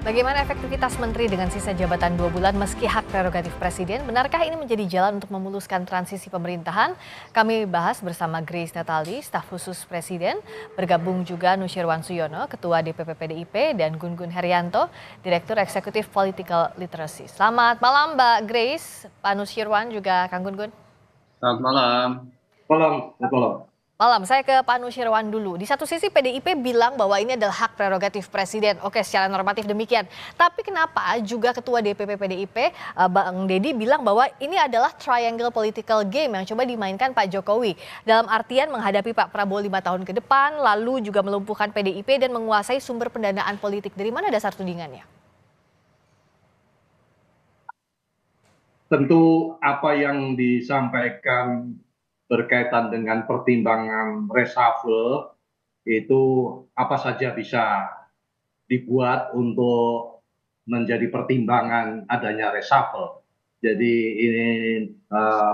Bagaimana efektivitas menteri dengan sisa jabatan 2 bulan meski hak prerogatif presiden? Benarkah ini menjadi jalan untuk memuluskan transisi pemerintahan? Kami bahas bersama Grace Natali, staf khusus presiden. Bergabung juga Nusyirwan Suyono, ketua DPP PDIP, dan Gun-Gun Herianto, direktur eksekutif Political Literacy. Selamat malam Mbak Grace, Pak Nusyirwan, juga Kang Gun-Gun. Selamat malam. Malam. Malam, saya ke Pak Nusyirwan dulu. Di satu sisi PDIP bilang bahwa ini adalah hak prerogatif presiden. Oke, secara normatif demikian. Tapi kenapa juga Ketua DPP PDIP, Bang Deddy bilang bahwa ini adalah triangle political game yang coba dimainkan Pak Jokowi. Dalam artian menghadapi Pak Prabowo 5 tahun ke depan, lalu juga melumpuhkan PDIP dan menguasai sumber pendanaan politik. Dari mana dasar tudingannya? Tentu apa yang disampaikan berkaitan dengan pertimbangan reshuffle itu apa saja bisa dibuat untuk menjadi pertimbangan adanya reshuffle. Jadi ini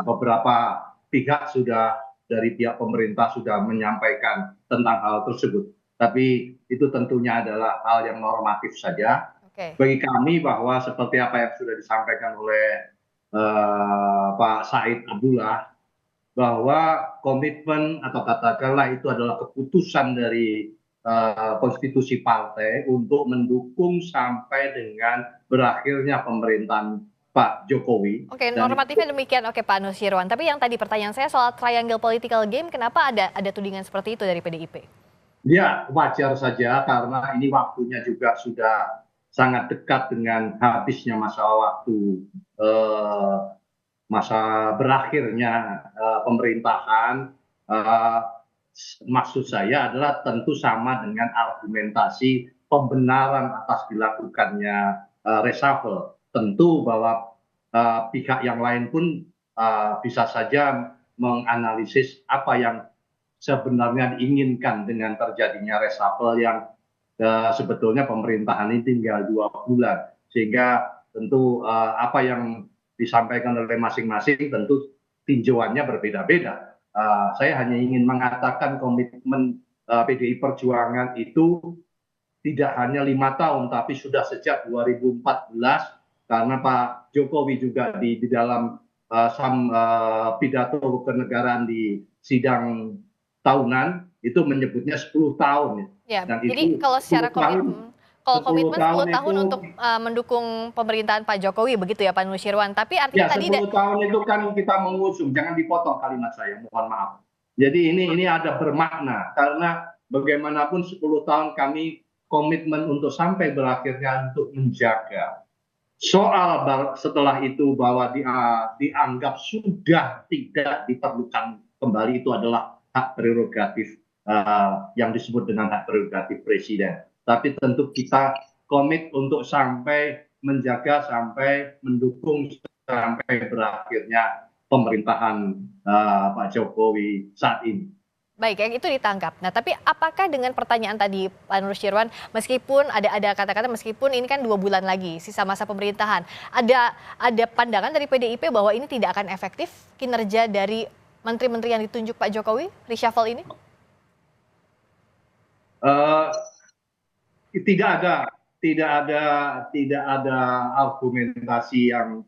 beberapa pihak sudah dari pihak pemerintah sudah menyampaikan tentang hal tersebut. Tapi itu tentunya adalah hal yang normatif saja. Oke. Bagi kami bahwa seperti apa yang sudah disampaikan oleh Pak Said Abdullah, bahwa komitmen atau katakanlah itu adalah keputusan dari konstitusi partai untuk mendukung sampai dengan berakhirnya pemerintahan Pak Jokowi. Oke, Dan normatifnya demikian. Oke, Pak Nusyirwan. Tapi yang tadi pertanyaan saya soal triangle political game, kenapa ada tudingan seperti itu dari PDIP? ya wajar saja karena ini waktunya juga sudah sangat dekat dengan habisnya masa waktu eh, masa berakhirnya pemerintahan. eh, Maksud saya adalah tentu sama dengan argumentasi pembenaran atas dilakukannya reshuffle. Tentu bahwa pihak yang lain pun bisa saja menganalisis apa yang sebenarnya diinginkan dengan terjadinya reshuffle yang sebetulnya pemerintahan ini tinggal 2 bulan. Sehingga tentu apa yang disampaikan oleh masing-masing tentu tinjauannya berbeda-beda. Saya hanya ingin mengatakan komitmen PDI Perjuangan itu tidak hanya 5 tahun, tapi sudah sejak 2014, karena Pak Jokowi juga di dalam pidato kenegaraan di sidang tahunan itu menyebutnya 10 tahun. Ya, Dan jadi itu kalau 10 secara tahun, komitmen 10 tahun itu untuk mendukung pemerintahan Pak Jokowi begitu ya Pak Nusyirwan. Tapi artinya ya tadi 10 tahun itu kan kita mengusung, jangan dipotong kalimat saya, mohon maaf. Jadi ini ada bermakna karena bagaimanapun 10 tahun kami komitmen untuk sampai berakhirnya untuk menjaga. Soal setelah itu bahwa dianggap sudah tidak diperlukan kembali, itu adalah hak prerogatif yang disebut dengan hak prerogatif presiden. Tapi tentu kita komit untuk sampai menjaga, sampai mendukung sampai berakhirnya pemerintahan Pak Jokowi saat ini. baik, yang itu ditangkap. Nah, tapi apakah dengan pertanyaan tadi Pak Nusyirwan, meskipun ada kata-kata meskipun ini kan 2 bulan lagi sisa masa pemerintahan, ada pandangan dari PDIP bahwa ini tidak akan efektif kinerja dari menteri-menteri yang ditunjuk Pak Jokowi reshuffle ini? Uh, tidak ada tidak ada argumentasi yang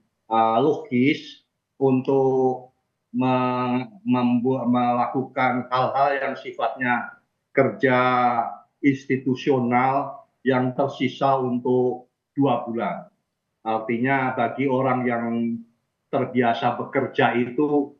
logis untuk melakukan hal-hal yang sifatnya kerja institusional yang tersisa untuk 2 bulan. Artinya bagi orang yang terbiasa bekerja itu,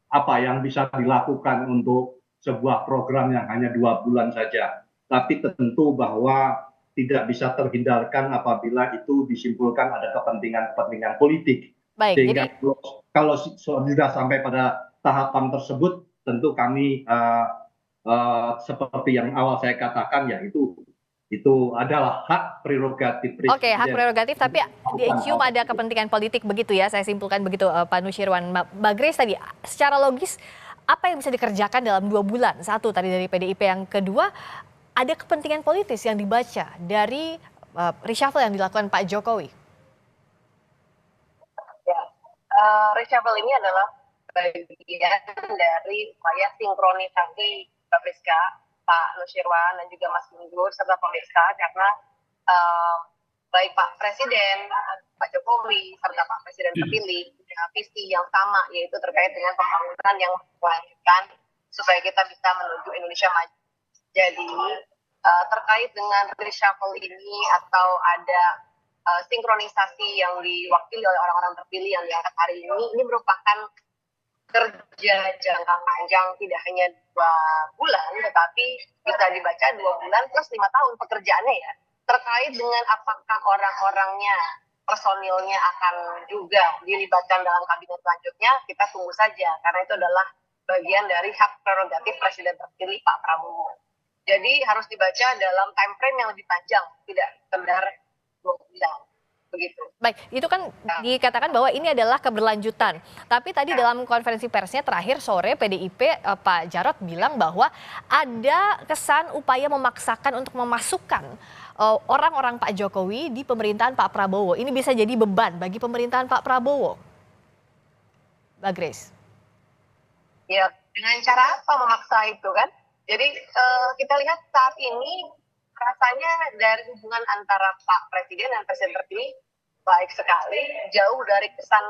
apa yang bisa dilakukan untuk sebuah program yang hanya 2 bulan saja. Tapi tentu bahwa tidak bisa terhindarkan apabila itu disimpulkan ada kepentingan-kepentingan politik. Baik, jadi Sehingga kalau sudah sampai pada tahapan tersebut, tentu kami seperti yang awal saya katakan, ya itu adalah hak prerogatif oke, hak presiden. prerogatif, tapi cium ada kepentingan politik begitu ya, saya simpulkan begitu Pak Nusyirwan. Mbak Grace tadi, secara logis apa yang bisa dikerjakan dalam 2 bulan? Satu tadi dari PDIP, yang kedua ada kepentingan politis yang dibaca dari reshuffle yang dilakukan Pak Jokowi. Ya, reshuffle ini adalah bagian dari upaya sinkronisasi Pak Nusyirwan dan juga Mas Gun-Gun serta pemirsa, karena baik Pak Presiden, Pak Jokowi, serta Pak Presiden terpilih punya visi yang sama, yaitu terkait dengan pembangunan yang berkelanjutan supaya kita bisa menuju Indonesia maju. Jadi terkait dengan reshuffle ini atau ada sinkronisasi yang diwakili oleh orang-orang terpilih yang diangkat hari ini merupakan kerja jangka panjang, tidak hanya 2 bulan, tetapi bisa dibaca 2 bulan plus 5 tahun pekerjaannya ya. Terkait dengan apakah orang-orangnya, personilnya akan juga dilibatkan dalam kabinet selanjutnya, kita tunggu saja, karena itu adalah bagian dari hak prerogatif Presiden terpilih Pak Prabowo. Jadi harus dibaca dalam time frame yang lebih panjang, tidak sekedar 2 bulan. Begitu. Baik, itu kan dikatakan bahwa ini adalah keberlanjutan. Tapi tadi dalam konferensi persnya terakhir sore PDIP Pak Jarod bilang bahwa ada kesan upaya memaksakan untuk memasukkan orang-orang Pak Jokowi di pemerintahan Pak Prabowo. Ini bisa jadi beban bagi pemerintahan Pak Prabowo. Mbak Grace. Ya, dengan cara apa memaksa itu kan? Jadi kita lihat saat ini rasanya dari hubungan antara Pak Presiden dan Presiden terpilih baik sekali, jauh dari kesan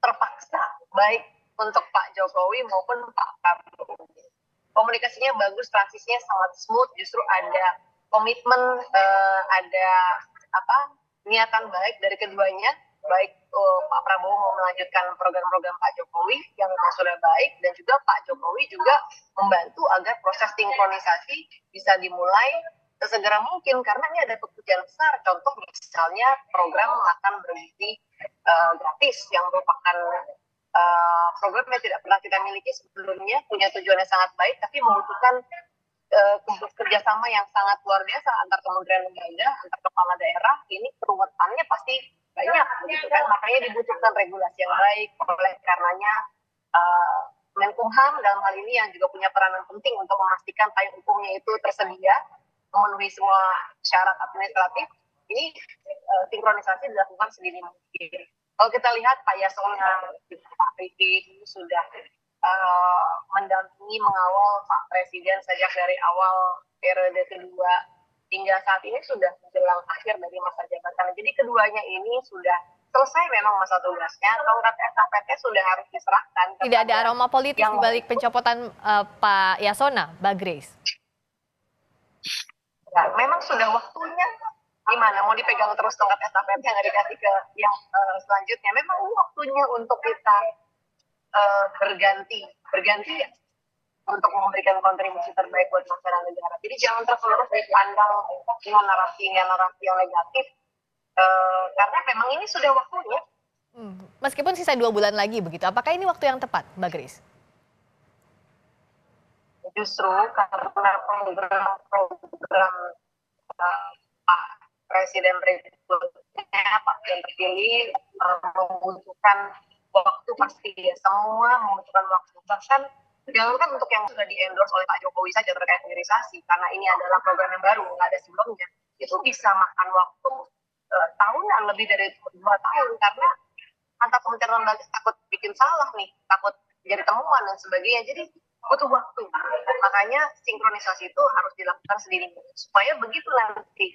terpaksa, baik untuk Pak Jokowi maupun Pak Prabowo. Komunikasinya bagus, transisinya sangat smooth, justru ada komitmen, ada niatan baik dari keduanya, baik Pak Prabowo mau melanjutkan program-program Pak Jokowi yang memang sudah baik, dan juga Pak Jokowi juga membantu agar proses sinkronisasi bisa dimulai sesegera mungkin, karena ini ada pekerjaan besar, contoh misalnya program makan bergizi gratis yang merupakan program yang tidak pernah kita miliki sebelumnya, punya tujuannya sangat baik, tapi membutuhkan kerjasama yang sangat luar biasa antar kementerian lembaga, antar kepala daerah. Ini keruwetannya pasti banyak, begitu kan? Makanya dibutuhkan regulasi yang baik. Oleh karenanya Menkumham dalam hal ini yang juga punya peranan penting untuk memastikan payung hukumnya itu tersedia, memenuhi semua syarat administratif. Ini sinkronisasi dilakukan sedini mungkin. Kalau kita lihat Pak Yasona, Pak Riki sudah mendampingi, mengawal Pak Presiden sejak dari awal periode kedua hingga saat ini sudah menjelang akhir dari masa jabatan. Jadi keduanya ini sudah selesai memang masa tugasnya, tongkat estafetnya sudah harus diserahkan. Tidak ada aroma politis di balik pencopotan Pak Yasona, Mbak Grace? Ya, memang sudah waktunya. Gimana mau dipegang terus tongkat estafetnya, nggak dikasih ke yang selanjutnya? Memang waktunya untuk kita berganti ya, untuk memberikan kontribusi terbaik buat masyarakat negara. Jadi jangan terus dipandang dengan narasi yang negatif, karena memang ini sudah waktunya. Meskipun sisa 2 bulan lagi begitu, apakah ini waktu yang tepat, Mbak Grace? Justru karena program Pak Presiden berikutnya, Pak Presiden terpilih membutuhkan waktu pasti ya, semua membutuhkan waktu. Bahkan jangankan untuk yang sudah di-endorse oleh Pak Jokowi saja terkait hilirisasi, karena ini adalah program yang baru, nggak ada sebelumnya, itu bisa makan waktu tahunan, lebih dari 2 tahun, karena antar kementerian lembaga takut bikin salah nih, takut jadi temuan dan sebagainya, jadi butuh waktu. Makanya sinkronisasi itu harus dilakukan sendiri, supaya begitu nanti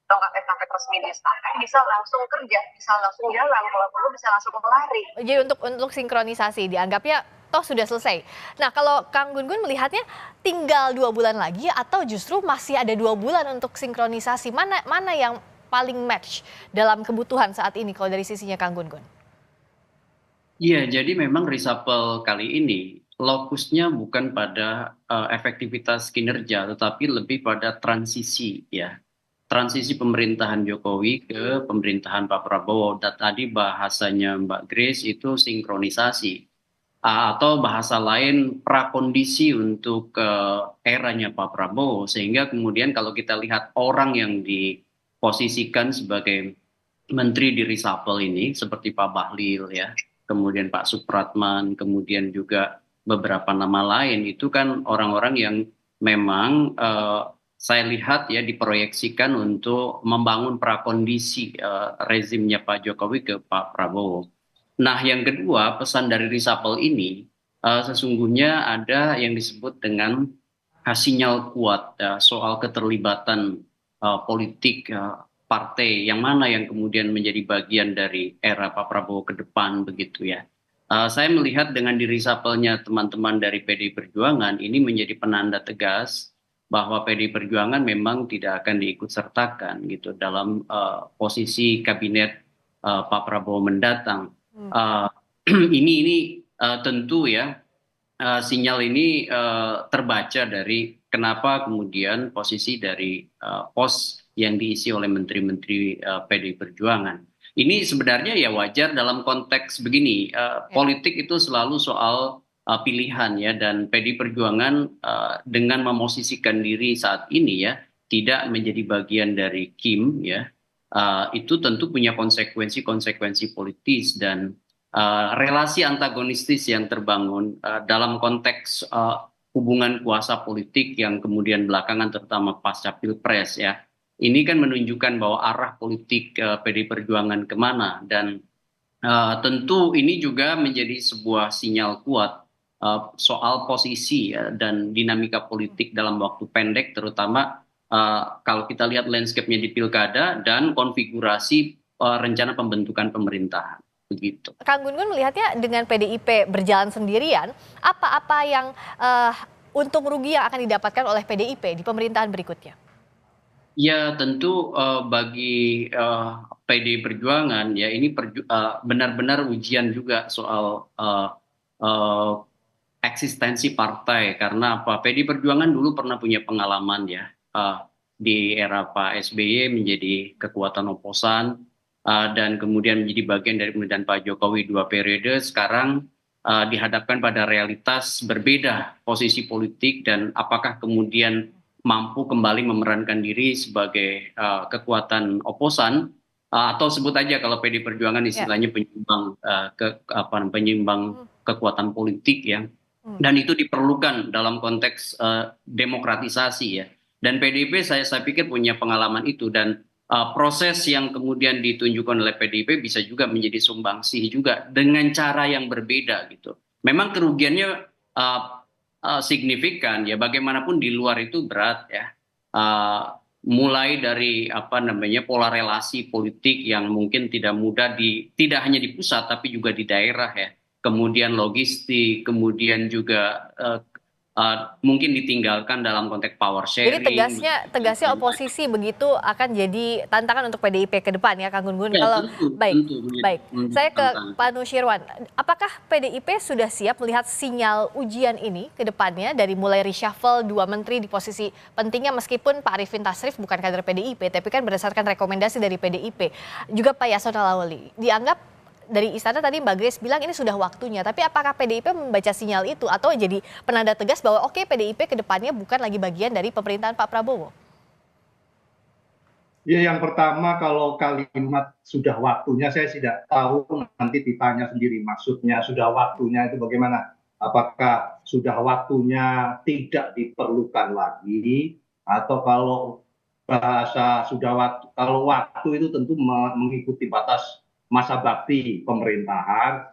tongkat estafet resmi disahkan, bisa langsung kerja, bisa langsung jalan, kalau perlu bisa langsung lari. Jadi untuk sinkronisasi dianggapnya toh sudah selesai. Nah, kalau Kang Gun-Gun melihatnya tinggal 2 bulan lagi atau justru masih ada 2 bulan untuk sinkronisasi, mana yang paling match dalam kebutuhan saat ini kalau dari sisinya Kang Gun-Gun? Iya, jadi memang reshuffle kali ini lokusnya bukan pada efektivitas kinerja, tetapi lebih pada transisi ya. Transisi pemerintahan Jokowi ke pemerintahan Pak Prabowo. Dan tadi bahasanya Mbak Grace itu sinkronisasi. Atau bahasa lain prakondisi untuk eranya Pak Prabowo. Sehingga kemudian kalau kita lihat orang yang diposisikan sebagai menteri di reshuffle ini, seperti Pak Bahlil ya, kemudian Pak Supratman, kemudian juga beberapa nama lain, itu kan orang-orang yang memang saya lihat ya diproyeksikan untuk membangun prakondisi rezimnya Pak Jokowi ke Pak Prabowo. Nah, yang kedua, pesan dari reshuffle ini sesungguhnya ada yang disebut dengan sinyal kuat soal keterlibatan politik partai yang mana yang kemudian menjadi bagian dari era Pak Prabowo ke depan begitu ya. Saya melihat dengan dirisapelnya teman-teman dari PDI Perjuangan ini menjadi penanda tegas bahwa PDI Perjuangan memang tidak akan diikut sertakan gitu dalam posisi kabinet Pak Prabowo mendatang. Ini tentu ya sinyal ini terbaca dari kenapa kemudian posisi dari pos yang diisi oleh menteri-menteri PDI Perjuangan. Ini sebenarnya ya wajar dalam konteks begini, politik itu selalu soal pilihan ya, dan PDI Perjuangan dengan memosisikan diri saat ini ya tidak menjadi bagian dari Kim ya, itu tentu punya konsekuensi politis dan relasi antagonistis yang terbangun dalam konteks hubungan kuasa politik yang kemudian belakangan terutama pasca Pilpres ya. Ini kan menunjukkan bahwa arah politik PDI Perjuangan kemana, dan tentu ini juga menjadi sebuah sinyal kuat soal posisi ya, dan dinamika politik dalam waktu pendek, terutama kalau kita lihat landscape-nya di pilkada dan konfigurasi rencana pembentukan pemerintahan. Begitu. Kang Gun-Gun melihatnya dengan PDIP berjalan sendirian, apa-apa yang untung rugi yang akan didapatkan oleh PDIP di pemerintahan berikutnya? Ya tentu bagi PDI Perjuangan ya ini benar-benar ujian juga soal eksistensi partai, karena apa? PDI Perjuangan dulu pernah punya pengalaman ya di era Pak SBY menjadi kekuatan oposan dan kemudian menjadi bagian dari pemerintahan Pak Jokowi 2 periode. Sekarang dihadapkan pada realitas berbeda posisi politik, dan apakah kemudian mampu kembali memerankan diri sebagai kekuatan oposan atau sebut aja kalau PDI Perjuangan istilahnya penyeimbang kekuatan politik ya, dan itu diperlukan dalam konteks demokratisasi ya, dan PDIP saya pikir punya pengalaman itu, dan proses yang kemudian ditunjukkan oleh PDIP bisa juga menjadi sumbangsih juga dengan cara yang berbeda gitu. Memang kerugiannya signifikan ya, bagaimanapun di luar itu berat ya, mulai dari pola relasi politik yang mungkin tidak mudah tidak hanya di pusat tapi juga di daerah ya, kemudian logistik, kemudian juga mungkin ditinggalkan dalam konteks power sharing. Jadi tegasnya oposisi begitu akan jadi tantangan untuk PDIP ke depan ya, Kang Gun-Gun. Ya, Kalau tentu, baik, saya ke Pak Nusirwan. Apakah PDIP sudah siap melihat sinyal ujian ini ke depannya dari mulai reshuffle 2 menteri di posisi pentingnya, meskipun Pak Arifin Tasrif bukan kader PDIP, tapi kan berdasarkan rekomendasi dari PDIP. Juga Pak Yasona Lawli dianggap dari istana tadi Mbak Grace bilang ini sudah waktunya, tapi apakah PDIP membaca sinyal itu atau jadi penanda tegas bahwa oke, PDIP ke depannya bukan lagi bagian dari pemerintahan Pak Prabowo? Ya, yang pertama kalau kalimat sudah waktunya saya tidak tahu, nanti ditanya sendiri maksudnya sudah waktunya itu bagaimana. Apakah sudah waktunya tidak diperlukan lagi, atau kalau bahasa sudah waktu, kalau waktu itu tentu mengikuti batas masa bakti pemerintahan,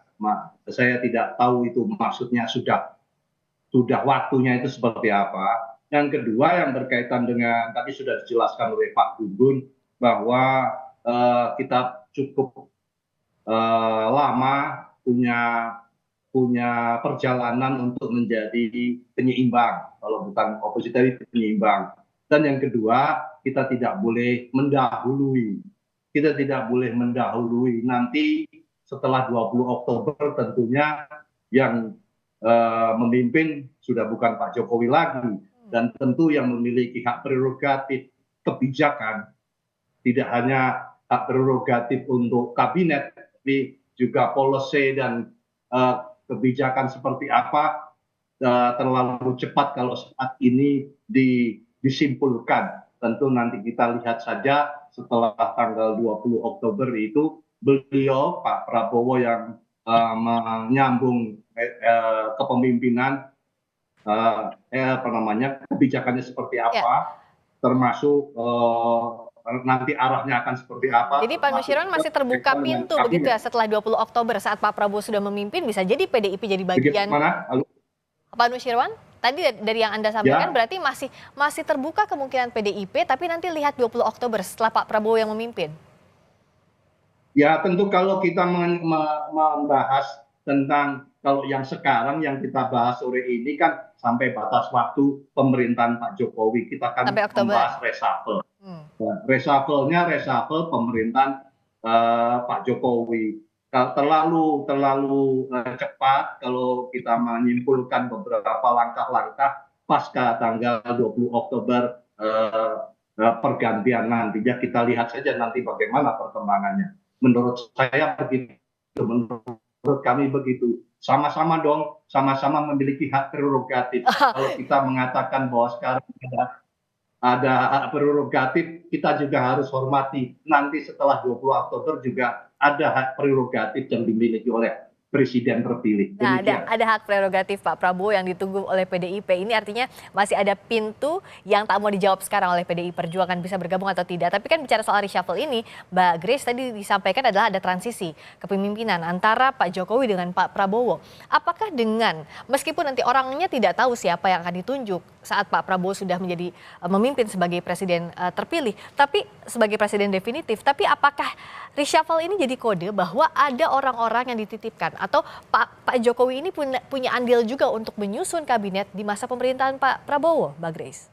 saya tidak tahu itu maksudnya sudah waktunya itu seperti apa. Yang kedua yang berkaitan dengan tadi sudah dijelaskan oleh Pak Gun-Gun bahwa kita cukup lama punya perjalanan untuk menjadi penyeimbang, kalau bukan oposisi tadi penyeimbang. Dan yang kedua, kita tidak boleh mendahului. Kita tidak boleh mendahului, nanti setelah 20 Oktober tentunya yang memimpin sudah bukan Pak Jokowi lagi, dan tentu yang memiliki hak prerogatif kebijakan tidak hanya hak prerogatif untuk kabinet, tapi juga policy dan kebijakan seperti apa terlalu cepat kalau saat ini disimpulkan. Tentu nanti kita lihat saja setelah tanggal 20 Oktober itu beliau Pak Prabowo yang menyambung kepemimpinan kebijakannya seperti apa, termasuk nanti arahnya akan seperti apa. Jadi Pak Nusirwan masih terbuka pintu begitu ya, setelah 20 Oktober saat Pak Prabowo sudah memimpin bisa jadi PDIP jadi bagian. Bagaimana? Pak Nusirwan? Tadi dari yang Anda sampaikan berarti masih terbuka kemungkinan PDIP, tapi nanti lihat 20 Oktober setelah Pak Prabowo yang memimpin. Ya tentu kalau kita membahas tentang kalau yang sekarang yang kita bahas sore ini kan sampai batas waktu pemerintahan Pak Jokowi, kita akan membahas reshuffle. Reshuffle-nya reshuffle pemerintahan Pak Jokowi. Terlalu cepat kalau kita menyimpulkan beberapa langkah-langkah pasca tanggal 20 Oktober pergantian nantinya. Kita lihat saja nanti bagaimana perkembangannya. Menurut saya begitu, menurut kami begitu. Sama-sama dong, sama-sama memiliki hak prerogatif. Kalau kita mengatakan bahwa sekarang ada hak prerogatif, kita juga harus hormati. Nanti setelah 20 Oktober juga ada hak prerogatif yang dimiliki oleh presiden terpilih. Nah, ada hak prerogatif Pak Prabowo yang ditunggu oleh PDIP. Ini artinya masih ada pintu yang tak mau dijawab sekarang oleh PDI Perjuangan bisa bergabung atau tidak. Tapi kan bicara soal reshuffle ini, Mbak Grace tadi disampaikan adalah ada transisi kepemimpinan antara Pak Jokowi dengan Pak Prabowo. Apakah dengan, meskipun nanti orangnya tidak tahu siapa yang akan ditunjuk saat Pak Prabowo sudah menjadi memimpin sebagai presiden terpilih, tapi sebagai presiden definitif, tapi apakah reshuffle ini jadi kode bahwa ada orang-orang yang dititipkan atau Pak Jokowi ini punya andil juga untuk menyusun kabinet di masa pemerintahan Pak Prabowo, Mbak Grace?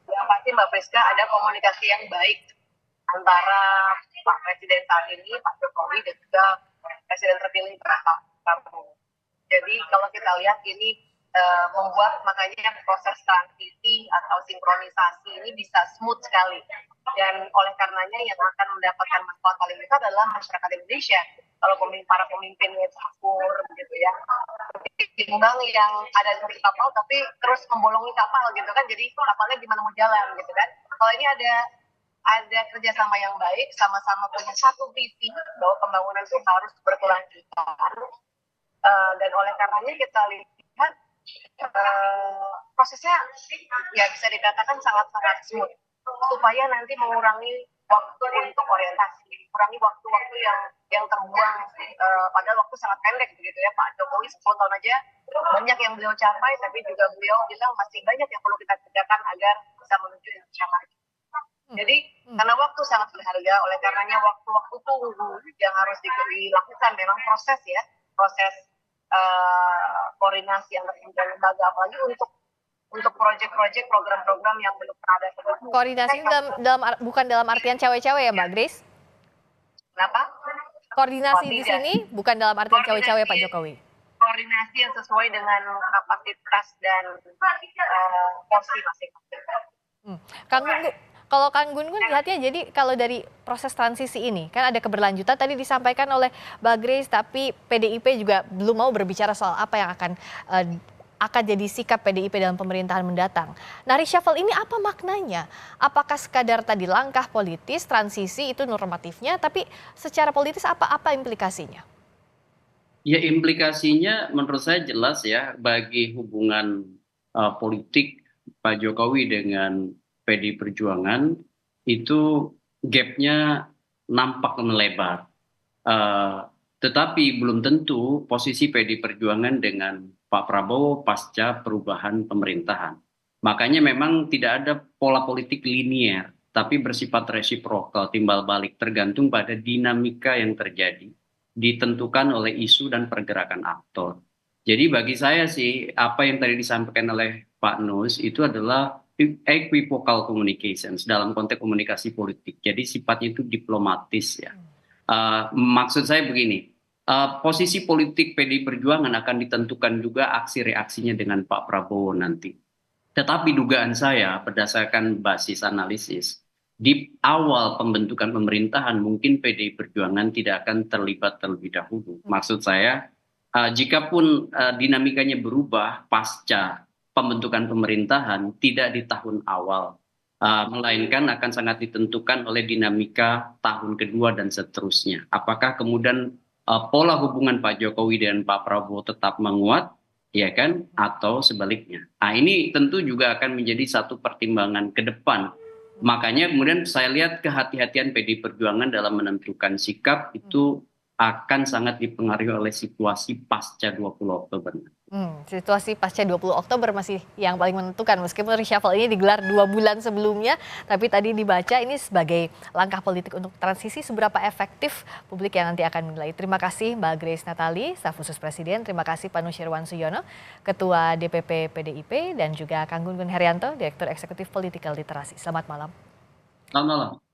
Yang pasti Mbak Priska, ada komunikasi yang baik antara Pak Presiden saat ini, Pak Jokowi, dan juga Presiden terpilih Pak Prabowo. Jadi kalau kita lihat ini membuat makanya proses transisi atau sinkronisasi ini bisa smooth sekali. Dan oleh karenanya yang akan mendapatkan manfaat paling besar adalah masyarakat Indonesia. Kalau para pemimpinnya itu akur begitu ya. Timbang yang ada di kapal tapi terus membolongi kapal gitu kan, jadi kapalnya gimana mau jalan gitu kan. Kalau ini ada kerjasama yang baik, sama-sama punya satu visi bahwa pembangunan itu harus berkelanjutan. Dan oleh karenanya kita lihat prosesnya ya bisa dikatakan sangat-sangat smooth supaya nanti mengurangi waktu untuk orientasi, mengurangi waktu-waktu yang terbuang padahal waktu sangat pendek begitu ya. Pak Jokowi 10 tahun aja banyak yang beliau capai, tapi juga beliau bilang masih banyak yang perlu kita kerjakan agar bisa menuju Indonesia maju. Jadi karena waktu sangat berharga, oleh karenanya waktu-waktu tunggu yang harus dilakukan memang proses koordinasi antar kementerian lembaga, apalagi untuk proyek-proyek, program-program yang belum pernah ada sebelumnya. Koordinasi bukan dalam artian cawe-cawe ya Mbak Grace? Kenapa? Koordinasi di sini bukan dalam artian cawe-cawe Pak Jokowi? Koordinasi yang sesuai dengan kapasitas dan porsi masing-masing. Kalau Kang Gun lihatnya, jadi kalau dari proses transisi ini kan ada keberlanjutan tadi disampaikan oleh Mbak Grace, tapi PDIP juga belum mau berbicara soal apa yang akan jadi sikap PDIP dalam pemerintahan mendatang. Nah, reshuffle ini apa maknanya? Apakah sekadar tadi langkah politis, transisi itu normatifnya, tapi secara politis apa implikasinya? Ya, implikasinya menurut saya jelas ya, bagi hubungan politik Pak Jokowi dengan PD Perjuangan itu gapnya nampak melebar. Tetapi belum tentu posisi PD Perjuangan dengan Pak Prabowo pasca perubahan pemerintahan. Makanya memang tidak ada pola politik linier, tapi bersifat resiprokal, timbal balik, tergantung pada dinamika yang terjadi, ditentukan oleh isu dan pergerakan aktor. Jadi bagi saya sih, apa yang tadi disampaikan oleh Pak Nus itu adalah equivocal communications dalam konteks komunikasi politik. Jadi sifatnya itu diplomatis ya. Maksud saya begini, posisi politik PDI Perjuangan akan ditentukan juga aksi reaksinya dengan Pak Prabowo nanti. Tetapi dugaan saya berdasarkan basis analisis, di awal pembentukan pemerintahan mungkin PDI Perjuangan tidak akan terlibat terlebih dahulu. Maksud saya, jikapun dinamikanya berubah pasca pembentukan pemerintahan tidak di tahun awal, melainkan akan sangat ditentukan oleh dinamika tahun kedua dan seterusnya. Apakah kemudian pola hubungan Pak Jokowi dan Pak Prabowo tetap menguat, ya kan, atau sebaliknya? Nah, ini tentu juga akan menjadi satu pertimbangan ke depan. Makanya kemudian saya lihat kehati-hatian PDI Perjuangan dalam menentukan sikap itu akan sangat dipengaruhi oleh situasi pasca 20 Oktober. Situasi pasca 20 Oktober masih yang paling menentukan meskipun reshuffle ini digelar 2 bulan sebelumnya, tapi tadi dibaca ini sebagai langkah politik untuk transisi, seberapa efektif publik yang nanti akan menilai. Terima kasih Mbak Grace Natali, staf khusus Presiden, terima kasih Pak Nusirwan Suyono, Ketua DPP PDIP, dan juga Kang Gun Gun Herianto, Direktur Eksekutif Political Literasi. Selamat malam. Selamat malam.